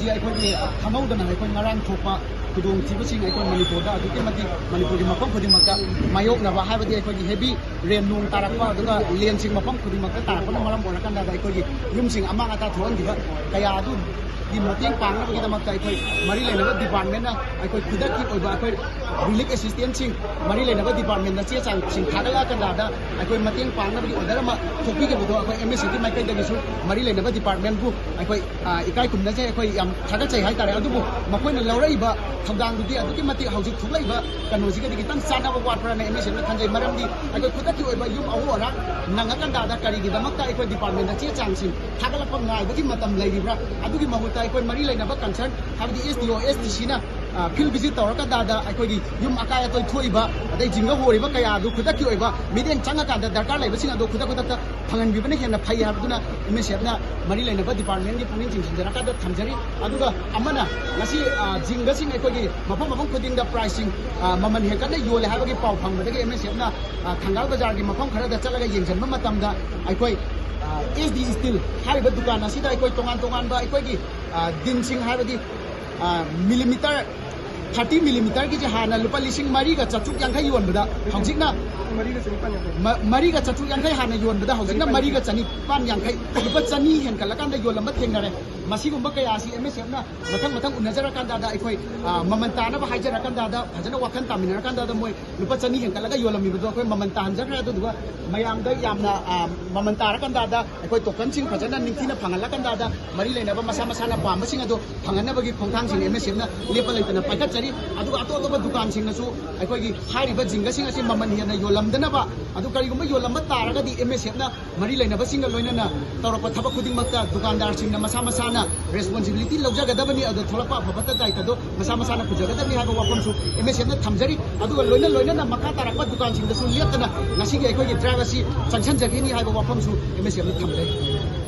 ꯍꯧꯖꯤꯛ ꯑꯩꯈꯣꯏꯒꯤ ꯈꯪꯍꯧꯗꯅ ꯑꯩꯈꯣꯏ ꯉꯔꯥꯡ ꯊꯣꯛꯄ ꯈꯨꯗꯣꯡꯊꯤꯕꯁꯤꯡ ꯑꯩꯈꯣꯏ ꯃꯅꯤꯄꯨꯔꯗ ꯑꯗꯨꯛꯀꯤ ꯃꯇꯤꯛ ꯃꯅꯤꯄꯨꯔꯒꯤ ꯃꯐꯝ ꯈꯨꯗꯤꯡꯃꯛꯇ ꯃꯥꯌꯣꯛꯅꯕ ꯍꯥꯏꯕꯗꯤ ꯑꯩꯈꯣꯏꯒꯤ ꯍꯦꯚꯤ ꯔꯦꯟ ꯅꯣꯡ ꯇꯥꯔꯛꯄ ꯑꯗꯨꯒ ꯂꯦꯟꯁꯤꯡ ꯃꯐꯝ ꯈꯨꯗꯤꯡꯃꯛꯇ ꯇꯥꯔꯛꯄꯅ ꯃꯔꯝ ꯑꯣꯏꯔꯀꯥꯟꯗ ꯑꯩꯈꯣꯏꯒꯤ ꯌꯨꯝꯁꯤꯡ ꯑꯃꯥꯡ ꯑꯇꯥ ꯊꯣꯛꯍꯟꯈꯤꯕ ꯀꯌꯥ ꯑꯗꯨꯒꯤ ꯃꯇꯦꯡ ꯄꯥꯡꯅꯕꯒꯤꯗꯃꯛꯇ ꯑꯩꯈꯣꯏ ꯃꯔꯤ ꯂꯩꯅꯕ ꯗꯤꯄꯥꯔꯠꯃꯦꯟꯠꯅ ꯑꯩꯈꯣꯏ ꯈꯨꯗꯛꯀꯤ ꯑꯣꯏꯕ ꯑꯩꯈꯣꯏ ꯔꯤꯂꯤꯐ ꯑꯦꯁꯤꯁꯇꯦꯟꯁꯤꯡ ꯃꯔꯤ ꯂꯩꯅꯕ ꯗꯤꯄꯥꯔꯠꯃꯦꯟꯠꯅ ꯆꯦ ꯆꯥꯡꯁꯤꯡ ꯊꯥꯒꯠꯂꯛꯑꯀꯥꯟꯗ ꯑꯩꯈꯣꯏ ꯃꯇꯦꯡ ꯄꯥꯡꯅꯕꯒꯤ ꯑꯣꯔꯗꯔ ꯑꯃ ꯊꯣꯛꯄꯤꯈꯤꯕꯗꯣ ꯑꯩꯈꯣꯏ MSFꯒꯤ ꯃꯥꯏꯀꯩꯗꯒꯤꯁꯨ ꯃꯔꯤ ꯂꯩꯅꯕ ꯗꯤꯄꯥꯔꯠꯃꯦꯟꯠꯕꯨ ꯑꯩꯈꯣꯏ ꯏꯀꯥꯏ ꯈꯨꯝꯅꯖꯩ ꯑꯩꯈꯣꯏ ꯌꯥꯝ ꯊꯥꯒꯠꯆꯩ ꯍꯥꯏꯇꯥꯔꯦ ꯑꯗꯨꯕꯨ ꯃꯈꯣꯏꯅ ꯂꯧꯔꯛꯏꯕ ꯊꯧꯗꯥꯡꯗꯨꯗꯤ ꯑꯗꯨꯛꯀꯤ ꯃꯇꯤꯛ ꯍꯧꯖꯤꯛ ꯊꯣꯛꯂꯛꯏꯕ ꯀꯩꯅꯣꯁꯤꯒꯗꯤ ꯈꯤꯇꯪ ꯆꯥꯟꯅꯕ ꯋꯥꯠꯄ꯭ꯔꯅ MSFꯅ ꯈꯟꯖꯩ ꯃꯔꯝꯗꯤ ꯑꯩꯈꯣꯏ ꯈꯨꯗꯛꯀꯤ ꯑꯣꯏꯕ ꯌꯨꯝ ꯑꯍꯨꯝ ꯑꯔꯥꯛ ꯅꯪꯉꯀꯥꯟꯗ ꯀꯔꯤꯒꯤꯗꯃꯛꯇ ꯑꯩꯈꯣꯏ ꯗꯤꯄꯥꯔꯠꯃꯦꯟꯠꯅ ꯆꯦ ꯆꯥꯡꯁꯤꯡ ꯊꯥꯒꯠꯂꯛꯄ ꯉꯥꯏꯕꯒꯤ ꯃꯇꯝ ꯂꯩꯔꯤꯕ꯭ꯔꯥ ꯑꯗꯨꯒꯤ ꯃꯍꯨꯠꯇ ꯑꯩꯈꯣꯏ ꯃꯔꯤ ꯂꯩꯅꯕ ꯀꯟꯁꯔꯟ ꯍꯥꯏꯕꯗꯤ SDO SDCꯅ ꯐꯤꯜ ꯚꯤꯖꯤꯠ ꯇꯧꯔꯀꯥꯟꯗ ꯑꯩꯈꯣꯏꯒꯤ ꯌꯨꯝ ꯑꯀꯥꯏ ꯑꯇꯣꯏ ꯊꯣꯛꯏꯕ ꯑꯗꯩ ꯖꯤꯡꯒ ꯍꯣꯔꯤꯕ ꯀꯌꯥ ꯑꯗꯨ ꯈꯨꯗꯛꯀꯤ ꯑꯣꯏꯕ ꯃꯤꯠꯌꯦꯡ ꯆꯪꯉꯀꯥꯟꯗ ꯗꯔꯀꯥꯔ ꯂꯩꯕꯁꯤꯡ ꯑꯗꯨ ꯈꯨꯗꯛꯇ ꯐꯪꯍꯟꯕꯤꯕꯅ ꯍꯦꯟꯅ ꯐꯩ ꯍꯥꯏꯕꯗꯨꯅ MSFꯅ ꯃꯔꯤ ꯂꯩꯅꯕ ꯗꯤꯄꯥꯔꯠꯃꯦꯟꯠꯒꯤ ꯄꯨꯛꯅꯤꯡ ꯆꯤꯡꯁꯤꯟꯖꯔꯀꯥꯟꯗ ꯊꯝꯖꯔꯤ ꯑꯗꯨꯒ ꯑꯃꯅ ꯉꯁꯤ ꯖꯤꯡꯒꯁꯤꯡ ꯑꯩꯈꯣꯏꯒꯤ ꯃꯐꯝ ꯈꯨꯗꯤꯡꯗ ꯄ꯭ꯔꯥꯏꯁꯁꯤꯡ ꯃꯃꯜ ꯍꯦꯟꯒꯠꯅ ꯌꯣꯜꯂꯦ ꯍꯥꯏꯕꯒꯤ ꯄꯥꯎ ꯐꯪꯕꯗꯒꯤ MSFꯅ ꯊꯪꯒꯥꯜ ꯕꯖꯥꯔꯒꯤ ꯃꯐꯝ ꯈꯔꯗ ꯆꯠꯂꯒ ꯌꯦꯡꯁꯤꯟꯕ ꯃꯇꯝꯗ ꯑꯩꯈꯣꯏ SD Steel ꯍꯥꯏꯔꯤꯕ ꯗꯨꯀꯥꯟ ꯑꯁꯤꯗ ꯑꯩꯈꯣꯏ ꯇꯣꯉꯥꯟꯕ ꯑꯩꯈꯣꯏꯒꯤ ꯗꯤꯟꯁꯤꯡ ꯍꯥꯏꯕꯗꯤ ꯃꯤꯂꯤꯃꯤꯇꯔ 30 ꯃꯤꯂꯤꯃꯤꯇꯔꯒꯤꯁꯦ ꯍꯥꯟꯅ ꯂꯨꯄꯥ 4,750 ꯌꯣꯟꯕꯗ ꯍꯧꯖꯤꯛꯅ 4,750 ꯍꯥꯟꯅ ꯌꯣꯟꯕꯗ ꯍꯧꯖꯤꯛꯅ 4,950 ꯂꯨꯄꯥ 200 ꯍꯦꯟꯒꯠꯂꯀꯥꯟꯗ ꯌꯣꯜꯂꯝꯕ ꯊꯦꯡꯅꯔꯦ ꯃꯁꯤꯒꯨꯝꯕ ꯀꯌꯥ ꯑꯁꯤ MSFꯅ ꯃꯊꯪ उन्नजरकांदा अखोई ममन तानब हाइजरकांदा फजन वाखन तामिनरकांदा मोय लुपा 200 हेंकलगा योलमिबदो अखोई ममन ताहंजरखरे अदुदुगा मयामदा यामना ममन तारकांदा अखोई टोकन सिंग फजन निंथिना फंगलकांदा मरी लेनबा मसा मसाना पामसिंग अदो फंगनबगी खोंथांग सिंग MSFना लेपा लेतना पाइकचरी अदुगा अतोतोबा दुकान सिंगनसु अखोई हारिबा जिंगा सिंग असि ममन हेना योलमदनबा अदु करिगुंबा योलम तारगदी MSFना मरी लेनबा सिंग लोइनना तौरप थबक खुदिंगमक्ता दुकानदार सिंगना मसा मसाना रेस्पॉन्सिबिलिटी लौजगदबनी अदु थोलपा फबता दायित्वदो मसा मसाना पुजगदबनी हाबा वाफमसु MSFना थमजरी अदुगा लोइना मखा तारकबा दुकान सिंगदसु लेपतना ngasi gi अखोई ड्राइव असि चंगसन जगेनी हाबा वाफमसु MSFना थमजरी।